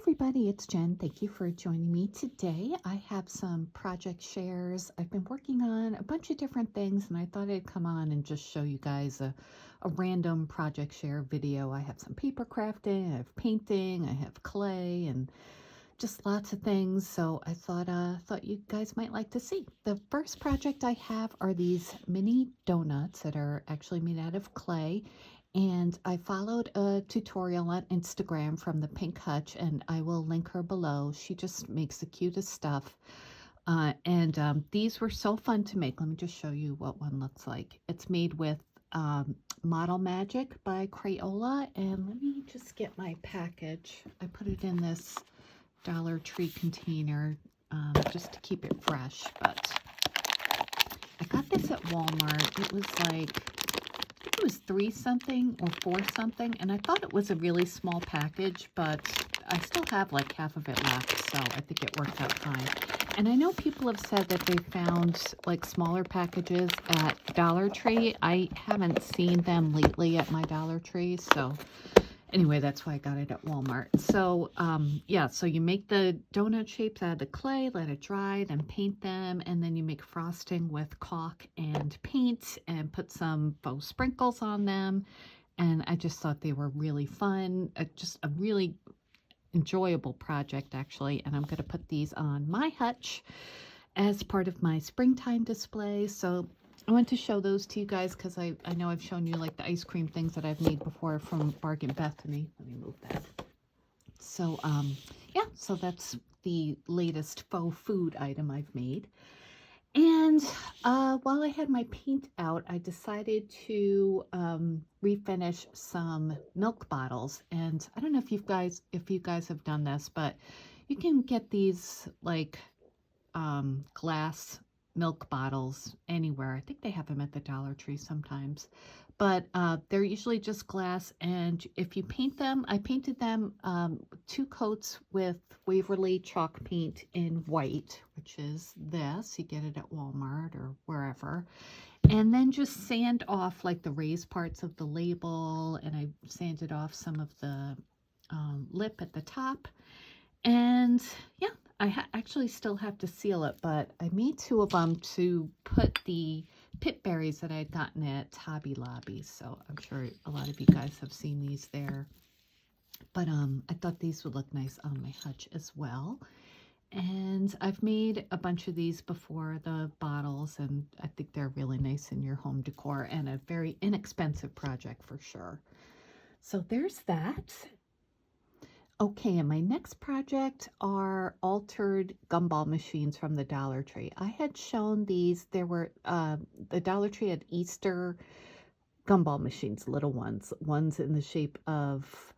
everybody, it's Jen. Thank you for joining me today. I have some project shares. I've been working on a bunch of different things and I thought I'd come on and just show you guys a random project share video. I have some paper crafting, I have painting, I have clay, and just lots of things. So I thought you guys might like to see. The first project I have are these mini donuts that are actually made out of clay. And I followed a tutorial on Instagram from the Pink Hutch, and I will link her below. She just makes the cutest stuff. These were so fun to make. Let me just show you what one looks like. It's made with Model Magic by Crayola. And let me just get my package. I put it in this Dollar Tree container just to keep it fresh. But I got this at Walmart. It was like, it was 3 something or 4 something, and I thought it was a really small package, but I still have like half of it left, so I think it worked out fine. And I know people have said that they found like smaller packages at Dollar Tree. I haven't seen them lately at my Dollar Tree, so anyway, that's why I got it at Walmart. So, yeah, so you make the donut shapes out of the clay, let it dry, then paint them, and then you make frosting with caulk and paint and put some faux sprinkles on them. And I just thought they were really fun, just a really enjoyable project, actually. And I'm going to put these on my hutch as part of my springtime display. So I want to show those to you guys because I know I've shown you like the ice cream things that I've made before from Bargain Bethany. Let me move that. So, yeah, so that's the latest faux food item I've made. And while I had my paint out, I decided to refinish some milk bottles. And I don't know if you guys have done this, but you can get these like glass milk bottles anywhere. I think they have them at the Dollar Tree sometimes, but they're usually just glass. And if you paint them, I painted them 2 coats with Waverly chalk paint in white, which is this. You get it at Walmart or wherever. And then just sand off like the raised parts of the label, and I sanded off some of the lip at the top. And yeah, I actually still have to seal it, but I made 2 of them to put the pit berries that I had gotten at Hobby Lobby. So I'm sure a lot of you guys have seen these there. But I thought these would look nice on my hutch as well. And I've made a bunch of these before, the bottles, and I think they're really nice in your home decor and a very inexpensive project for sure. So there's that. Okay, and my next project are altered gumball machines from the Dollar Tree. I had shown these. There were, the Dollar Tree had Easter gumball machines, little ones in the shape of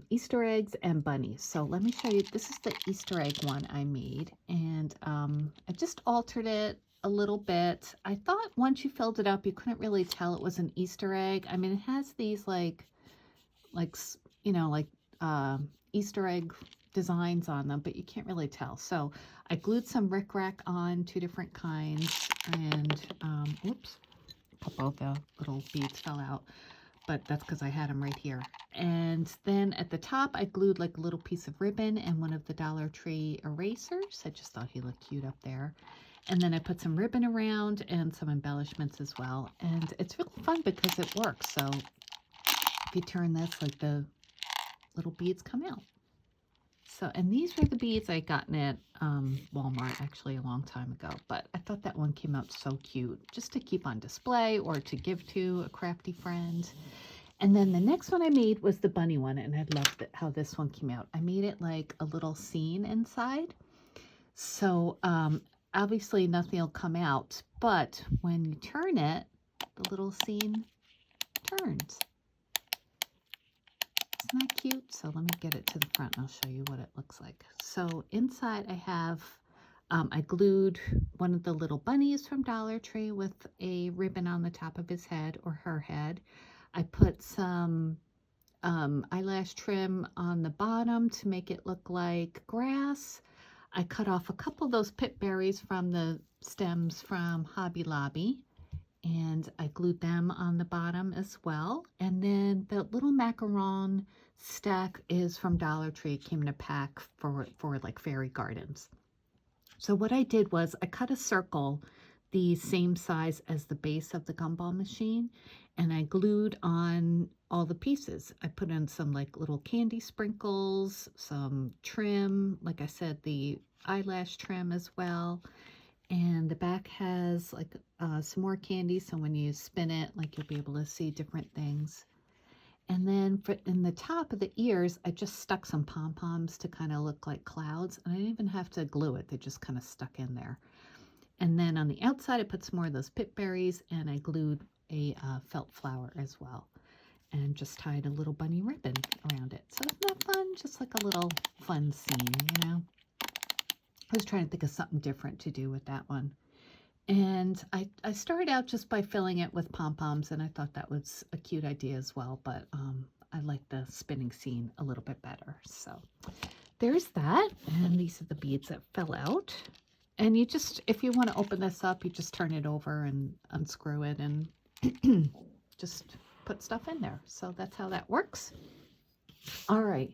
Easter eggs and bunnies. So let me show you. This is the Easter egg one I made, and I just altered it a little bit. I thought once you filled it up, you couldn't really tell it was an Easter egg. I mean, it has these like you know, like Easter egg designs on them, but you can't really tell. So I glued some rickrack on, 2 different kinds, and oops, a couple of the little beads fell out, but that's because I had them right here. And then at the top, I glued like a little piece of ribbon and one of the Dollar Tree erasers. I just thought he looked cute up there. And then I put some ribbon around and some embellishments as well. And it's really fun because it works. So if you turn this, like the little beads come out. So, and these were the beads I gotten at Walmart actually a long time ago, but I thought that one came out so cute just to keep on display or to give to a crafty friend. And then the next one I made was the bunny one, and I loved it, how this one came out. I made it like a little scene inside. So obviously nothing will come out, but when you turn it, the little scene turns. Isn't that cute? So let me get it to the front and I'll show you what it looks like. So inside I have, I glued one of the little bunnies from Dollar Tree with a ribbon on the top of his head or her head. I put some eyelash trim on the bottom to make it look like grass. I cut off a couple of those pip berries from the stems from Hobby Lobby, and I glued them on the bottom as well. And then the little macaron stack is from Dollar Tree. It came in a pack for like fairy gardens. So what I did was I cut a circle the same size as the base of the gumball machine, and I glued on all the pieces. I put in some like little candy sprinkles, some trim, like I said, the eyelash trim as well. And the back has like some more candy, so when you spin it, like you'll be able to see different things. And then for in the top of the ears, I just stuck some pom-poms to kind of look like clouds. And I didn't even have to glue it. They just kind of stuck in there. And then on the outside, I put some more of those pip berries, and I glued a felt flower as well. And just tied a little bunny ribbon around it. So isn't that fun? Just like a little fun scene, you know? I was trying to think of something different to do with that one. And I started out just by filling it with pom-poms, and I thought that was a cute idea as well, but I like the spinning scene a little bit better. So there's that, and these are the beads that fell out. And you just, if you want to open this up, you just turn it over and unscrew it and just put stuff in there. So that's how that works. All right.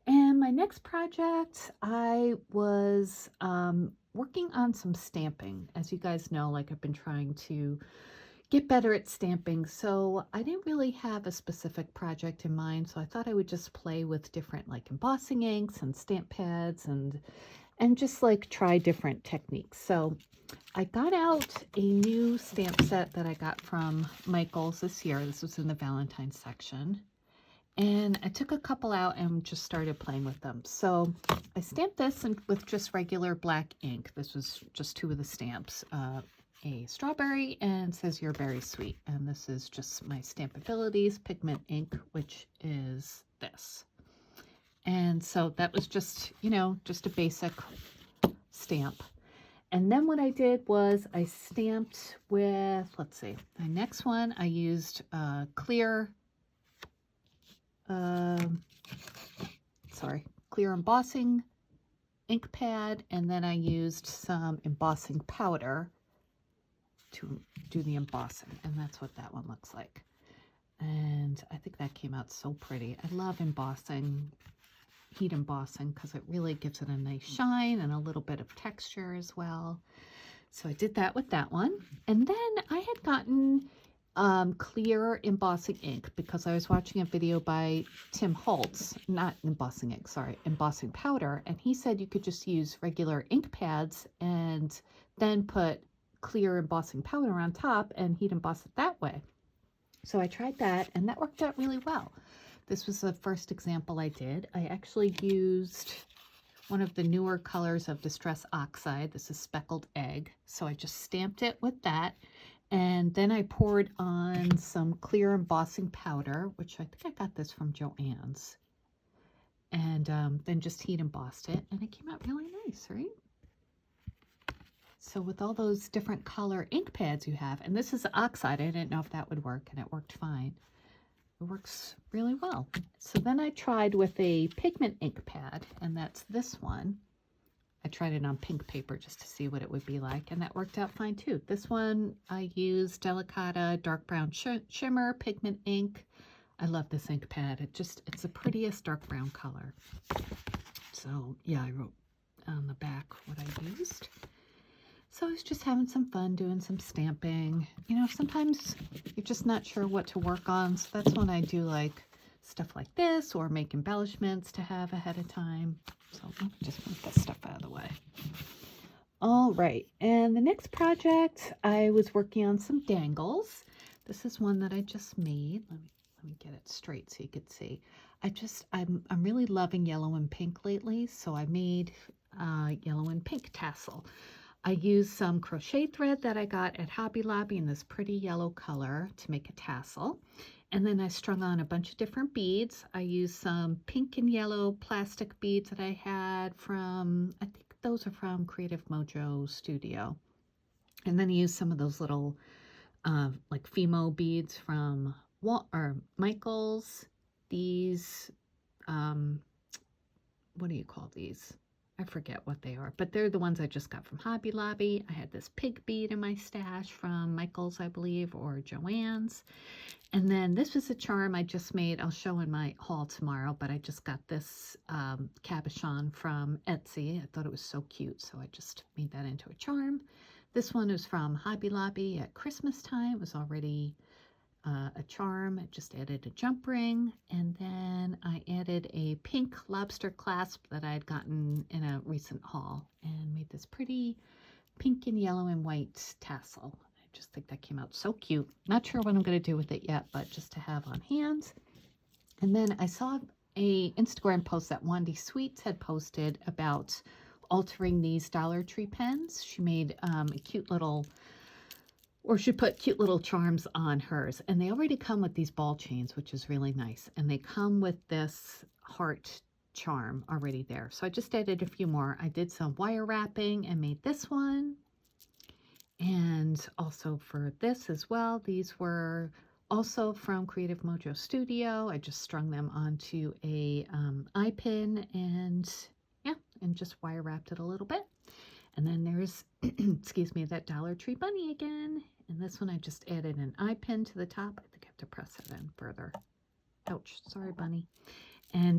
And my next project, I was working on some stamping. As you guys know, like I've been trying to get better at stamping. So I didn't really have a specific project in mind. So I thought I would just play with different like embossing inks and stamp pads and just like try different techniques. So I got out a new stamp set that I got from Michael's this year. This was in the Valentine's section. And I took a couple out and just started playing with them. So I stamped this with just regular black ink. This was just two of the stamps, a strawberry and says you're very sweet. And this is just my Stampabilities pigment ink, which is this. And so that was just, you know, just a basic stamp. And then what I did was I stamped with, let's see, my next one, I used clear embossing ink pad, and then I used some embossing powder to do the embossing, and that's what that one looks like. And I think that came out so pretty. I love embossing, heat embossing, because it really gives it a nice shine and a little bit of texture as well. So I did that with that one. And then I had gotten clear embossing ink because I was watching a video by Tim Holtz, not embossing ink, sorry, embossing powder, and he said you could just use regular ink pads and then put clear embossing powder on top and heat emboss it that way. So I tried that, and that worked out really well. This was the first example I did. I actually used one of the newer colors of Distress Oxide. This is Speckled Egg. So I just stamped it with that. And then I poured on some clear embossing powder, which I think I got this from Joann's. And then just heat embossed it. And it came out really nice, right? So with all those different color ink pads you have, and this is oxide, I didn't know if that would work, and it worked fine. It works really well. So then I tried with a pigment ink pad, and that's this one. I tried it on pink paper just to see what it would be like, and that worked out fine too. This one I used Delicata Dark Brown Shimmer Pigment Ink. I love this ink pad. It's the prettiest dark brown color. So yeah, I wrote on the back what I used. So I was just having some fun doing some stamping. You know, sometimes you're just not sure what to work on. So that's when I do like stuff like this or make embellishments to have ahead of time. So let me just move this stuff out of the way. All right. And the next project, I was working on some dangles. This is one that I just made. Let me get it straight so you can see. I'm really loving yellow and pink lately. So I made yellow and pink tassel. I used some crochet thread that I got at Hobby Lobby in this pretty yellow color to make a tassel. And then I strung on a bunch of different beads. I used some pink and yellow plastic beads that I had from, I think those are from Creative Mojo Studio. And then I used some of those little like Fimo beads from Michael's. These, what do you call these? I forget what they are, but they're the ones I just got from Hobby Lobby. I had this pig bead in my stash from Michael's, I believe, or Joann's. And then this was a charm I just made. I'll show in my haul tomorrow, but I just got this cabochon from Etsy. I thought it was so cute, so I just made that into a charm. This one is from Hobby Lobby at Christmas time. It was already a charm. I just added a jump ring, and then I added a pink lobster clasp that I had gotten in a recent haul and made this pretty pink and yellow and white tassel. I just think that came out so cute. Not sure what I'm going to do with it yet, but just to have on hand. And then I saw a Instagram post that Wandy Sweets had posted about altering these Dollar Tree pens. She made a cute little, or she put cute little charms on hers, and they already come with these ball chains, which is really nice, and they come with this heart charm already there. So I just added a few more. I did some wire wrapping and made this one, and also for this as well. These were also from Creative Mojo Studio. I just strung them onto a eye pin, and yeah, and just wire wrapped it a little bit. And then there's, excuse me, that Dollar Tree bunny again. And this one I just added an eye pin to the top. I think I have to press it in further. Ouch, sorry, bunny. And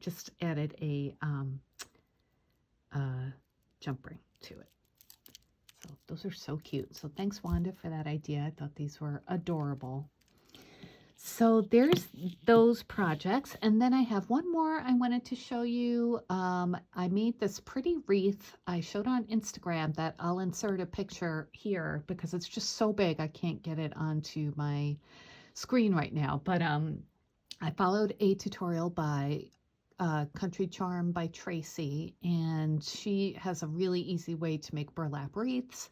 just added a jump ring to it. So those are so cute. So thanks, Wanda, for that idea. I thought these were adorable. So there's those projects. And then I have one more I wanted to show you. I made this pretty wreath. I showed on Instagram that I'll insert a picture here because it's just so big I can't get it onto my screen right now. But I followed a tutorial by Country Charm by Tracy, and she has a really easy way to make burlap wreaths.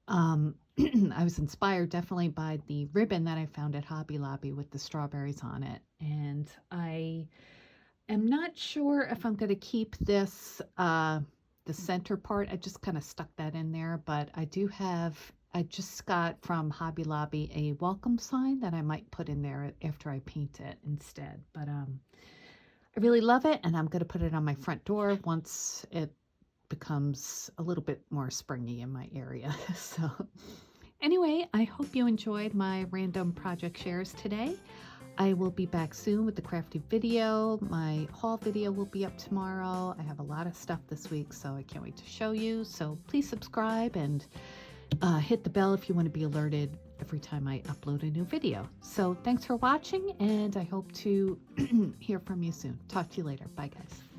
I was inspired definitely by the ribbon that I found at Hobby Lobby with the strawberries on it. And I am not sure if I'm going to keep this, the center part. I just kind of stuck that in there, but I just got from Hobby Lobby a welcome sign that I might put in there after I paint it instead. But I really love it, and I'm going to put it on my front door once it becomes a little bit more springy in my area. So anyway, I hope you enjoyed my random project shares today. I will be back soon with the crafty video. My haul video will be up tomorrow. I have a lot of stuff this week, so I can't wait to show you. So please subscribe and hit the bell if you want to be alerted every time I upload a new video. So thanks for watching, and I hope to hear from you soon. Talk to you later. Bye, guys.